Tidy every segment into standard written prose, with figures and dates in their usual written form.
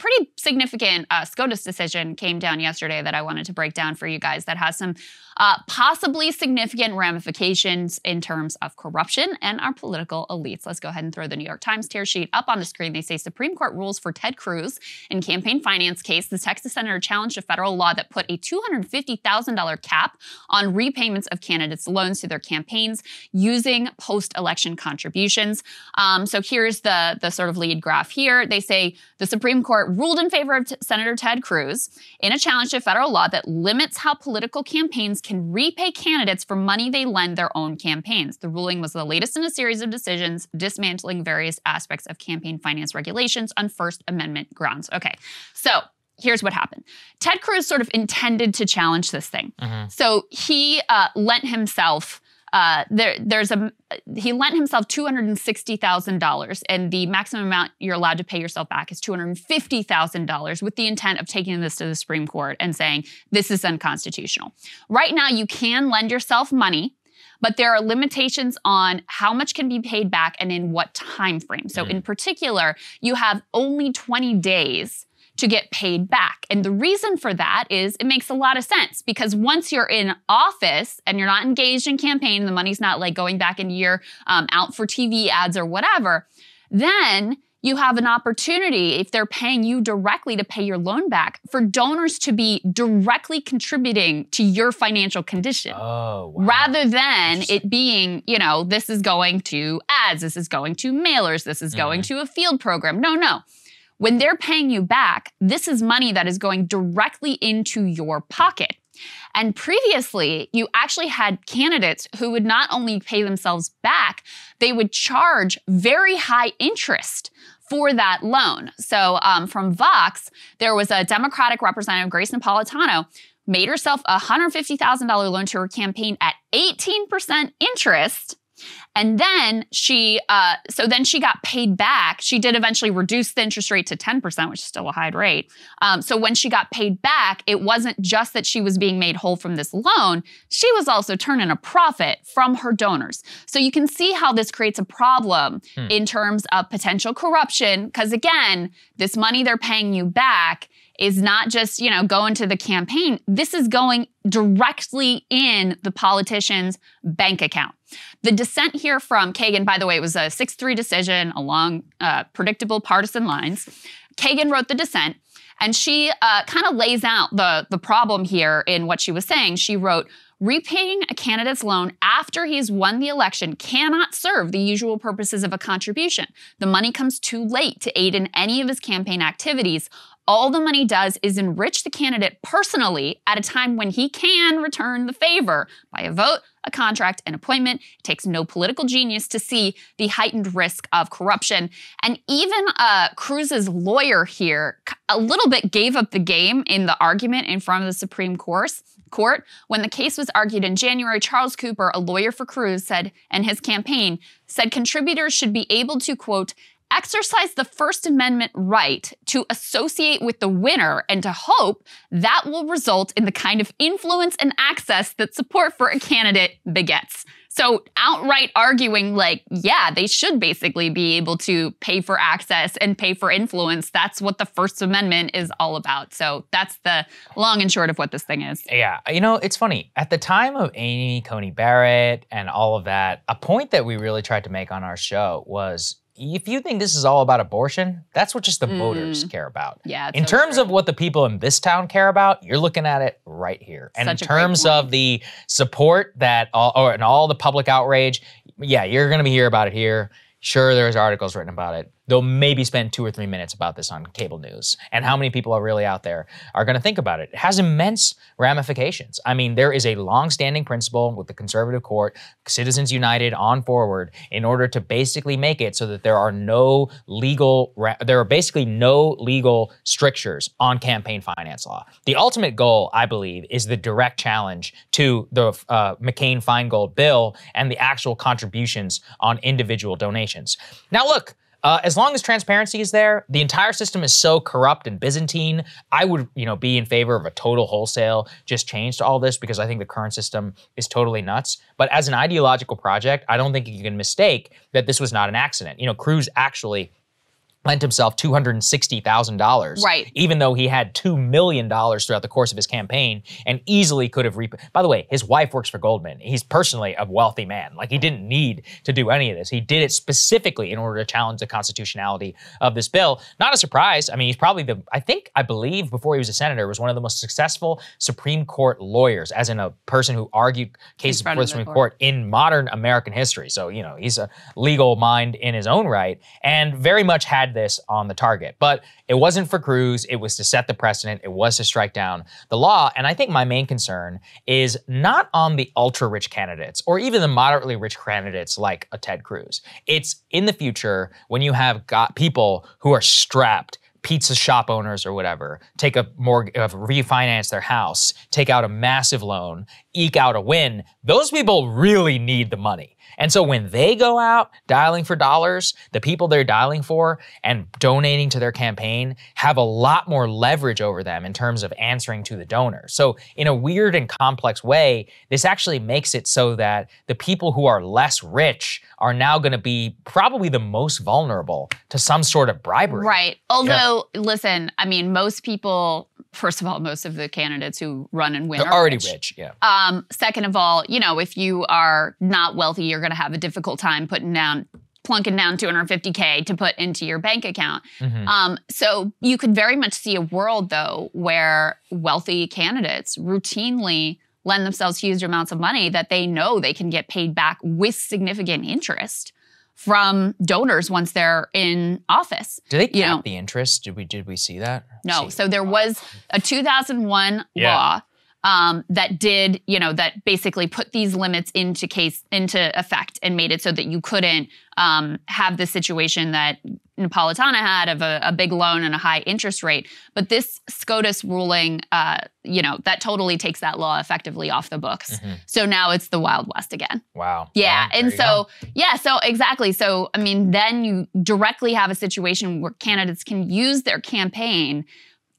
pretty significant SCOTUS decision came down yesterday that I wanted to break down for you guys that has some possibly significant ramifications in terms of corruption and our political elites. Let's go ahead and throw the New York Times tear sheet up on the screen. They say Supreme Court rules for Ted Cruz in campaign finance case. The Texas senator challenged a federal law that put a $250,000 cap on repayments of candidates' loans to their campaigns using post-election contributions. So here's the sort of lead graph here. They say the Supreme Court ruled in favor of Senator Ted Cruz in a challenge to a federal law that limits how political campaigns can repay candidates for money they lend their own campaigns. The ruling was the latest in a series of decisions dismantling various aspects of campaign finance regulations on First Amendment grounds. Okay, so here's what happened. Ted Cruz sort of intended to challenge this thing. So he lent himself he lent himself $260,000, and the maximum amount you're allowed to pay yourself back is $250,000 with the intent of taking this to the Supreme Court and saying this is unconstitutional. Right now, you can lend yourself money, but there are limitations on how much can be paid back and in what time frame. So in particular, you have only 20 days to get paid back. And the reason for that is it makes a lot of sense because once you're in office and you're not engaged in campaign, the money's not like going back into your out for TV ads or whatever, then you have an opportunity, if they're paying you directly to pay your loan back, for donors to be directly contributing to your financial condition. Oh, wow. Rather than it being, you know, this is going to ads, this is going to mailers, this is going to a field program. No. When they're paying you back, this is money that is going directly into your pocket. And previously, you actually had candidates who would not only pay themselves back, they would charge very high interest for that loan. So from Vox, there was a Democratic representative, Grace Napolitano, made herself a $150,000 loan to her campaign at 18% interest. And then she got paid back. She did eventually reduce the interest rate to 10%, which is still a high rate. So when she got paid back, it wasn't just that she was being made whole from this loan. She was also turning a profit from her donors. So you can see how this creates a problem in terms of potential corruption. Because again, this money they're paying you back is not just, you know, going to the campaign. This is going directly in the politician's bank account. The dissent here from Kagan, by the way, it was a 6-3 decision along predictable partisan lines. Kagan wrote the dissent, and she kind of lays out the problem here in what she was saying. She wrote, repaying a candidate's loan after he's won the election cannot serve the usual purposes of a contribution. The money comes too late to aid in any of his campaign activities. All the money does is enrich the candidate personally at a time when he can return the favor by a vote, a contract, an appointment. It takes no political genius to see the heightened risk of corruption. And even Cruz's lawyer here a little bit gave up the game in the argument in front of the Supreme Court. When the case was argued in January, Charles Cooper, a lawyer for Cruz, and his campaign said contributors should be able to, quote, exercise the First Amendment right to associate with the winner and to hope that will result in the kind of influence and access that support for a candidate begets. So outright arguing like, yeah, they should basically be able to pay for access and pay for influence. That's what the First Amendment is all about. So that's the long and short of what this thing is. Yeah, you know, it's funny. At the time of Amy Coney Barrett and all of that, a point that we really tried to make on our show was, if you think this is all about abortion, that's what just the voters care about. Yeah. In terms of what the people in this town care about, you're looking at it right here. And in terms of the support and all the public outrage, yeah, you're going to hear about it here. Sure, there's articles written about it. They'll maybe spend 2 or 3 minutes about this on cable news. And how many people are really out there are going to think about it? It has immense ramifications. I mean, there is a long-standing principle with the conservative court, Citizens United on forward, in order to basically make it so that there are basically no legal strictures on campaign finance law. The ultimate goal, I believe, is the direct challenge to the McCain-Feingold bill and the actual contributions on individual donations. Now, look, as long as transparency is there, the entire system is so corrupt and Byzantine, I would, be in favor of a total wholesale just change to all this because I think the current system is totally nuts. But as an ideological project, I don't think you can mistake that this was not an accident. Cruz actually lent himself $260,000. Right. Even though he had $2 million throughout the course of his campaign and easily could have By the way, his wife works for Goldman. He's personally a wealthy man. Like, he didn't need to do any of this. He did it specifically in order to challenge the constitutionality of this bill. Not a surprise. I mean, he's probably I believe before he was a senator, was one of the most successful Supreme Court lawyers, as in a person who argued cases before the Supreme Court in modern American history. So, you know, he's a legal mind in his own right, and very much had this on the target. But it wasn't for Cruz. It was to set the precedent. It was to strike down the law. And I think my main concern is not on the ultra-rich candidates or even the moderately rich candidates like a Ted Cruz. It's in the future when you have got people who are strapped, pizza shop owners or whatever, take a refinance their house, take out a massive loan, eke out a win. Those people really need the money. And so when they go out dialing for dollars, the people they're dialing for and donating to their campaign have a lot more leverage over them in terms of answering to the donor. So in a weird and complex way, this actually makes it so that the people who are less rich are now going to be probably the most vulnerable to some sort of bribery. Right. Although, listen, I mean, most people, first of all, most of the candidates who run and win are already rich. Yeah. Second of all, you know, if you are not wealthy, you're going to have a difficult time plunking down $250K to put into your bank account. So you could very much see a world, though, where wealthy candidates routinely lend themselves huge amounts of money that they know they can get paid back with significant interest from donors once they're in office. Do they cap the interest? Did we see that? No. So there was a 2001 law that did, you know, that basically put these limits into effect and made it so that you couldn't have the situation that Napolitano had of a big loan and a high interest rate. But this SCOTUS ruling, you know, that totally takes that law effectively off the books. So now it's the Wild West again. Wow. Yeah. And so, so exactly. So, I mean, then you directly have a situation where candidates can use their campaign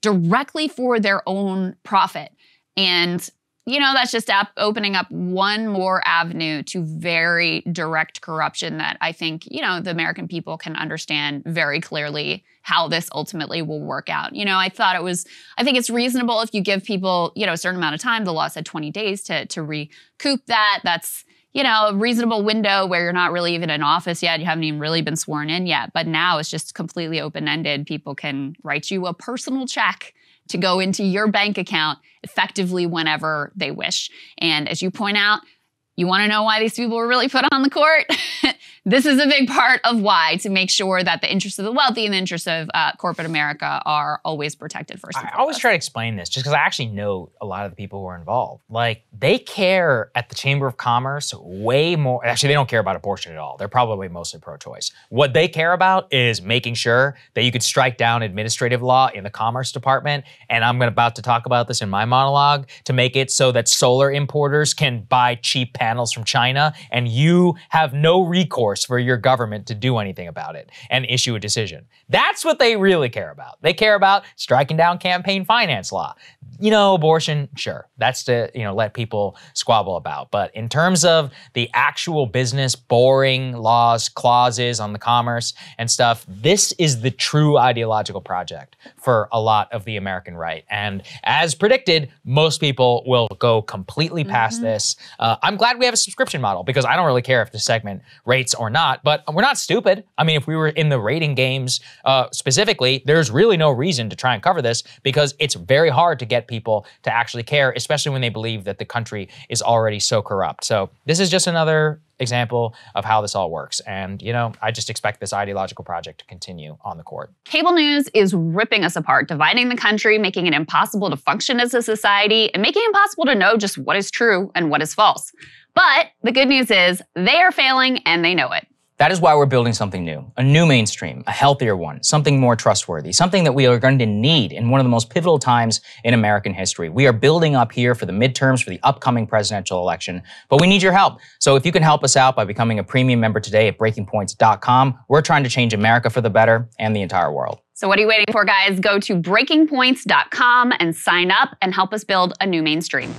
directly for their own profit. And, you know, that's just opening up one more avenue to very direct corruption that I think, you know, the American people can understand very clearly how this ultimately will work out. You know, I think it's reasonable if you give people, you know, a certain amount of time. The law said 20 days to recoup that. That's, you know, a reasonable window where you're not really even in office yet. You haven't even really been sworn in yet. But now it's just completely open-ended. People can write you a personal check to go into your bank account effectively whenever they wish. And as you point out, you want to know why these people were really put on the court? This is a big part of why, to make sure that the interests of the wealthy and the interests of corporate America are always protected first and foremost. I always try to explain this just because I actually know a lot of the people who are involved. Like, they care at the Chamber of Commerce way more. Actually, they don't care about abortion at all. They're probably mostly pro-choice. What they care about is making sure that you could strike down administrative law in the Commerce Department. And I'm about to talk about this in my monologue, to make it so that solar importers can buy cheap panels from China and you have no recourse for your government to do anything about it and issue a decision. That's what they really care about. They care about striking down campaign finance law. You know, abortion, sure, that's to, you know, let people squabble about. But in terms of the actual business, boring laws, clauses on the commerce and stuff, this is the true ideological project for a lot of the American right. And as predicted, most people will go completely past this. I'm glad we have a subscription model, because I don't really care if the segment rates or not, but we're not stupid. I mean, if we were in the rating games specifically, there's really no reason to try and cover this, because it's very hard to get people to actually care, especially when they believe that the country is already so corrupt. So this is just another example of how this all works. And, you know, I just expect this ideological project to continue on the court. Cable news is ripping us apart, dividing the country, making it impossible to function as a society, and making it impossible to know just what is true and what is false. But the good news is they are failing and they know it. That is why we're building something new, a new mainstream, a healthier one, something more trustworthy, something that we are going to need in one of the most pivotal times in American history. We are building up here for the midterms, for the upcoming presidential election, but we need your help. So if you can help us out by becoming a premium member today at breakingpoints.com, we're trying to change America for the better and the entire world. So what are you waiting for, guys? Go to breakingpoints.com and sign up and help us build a new mainstream.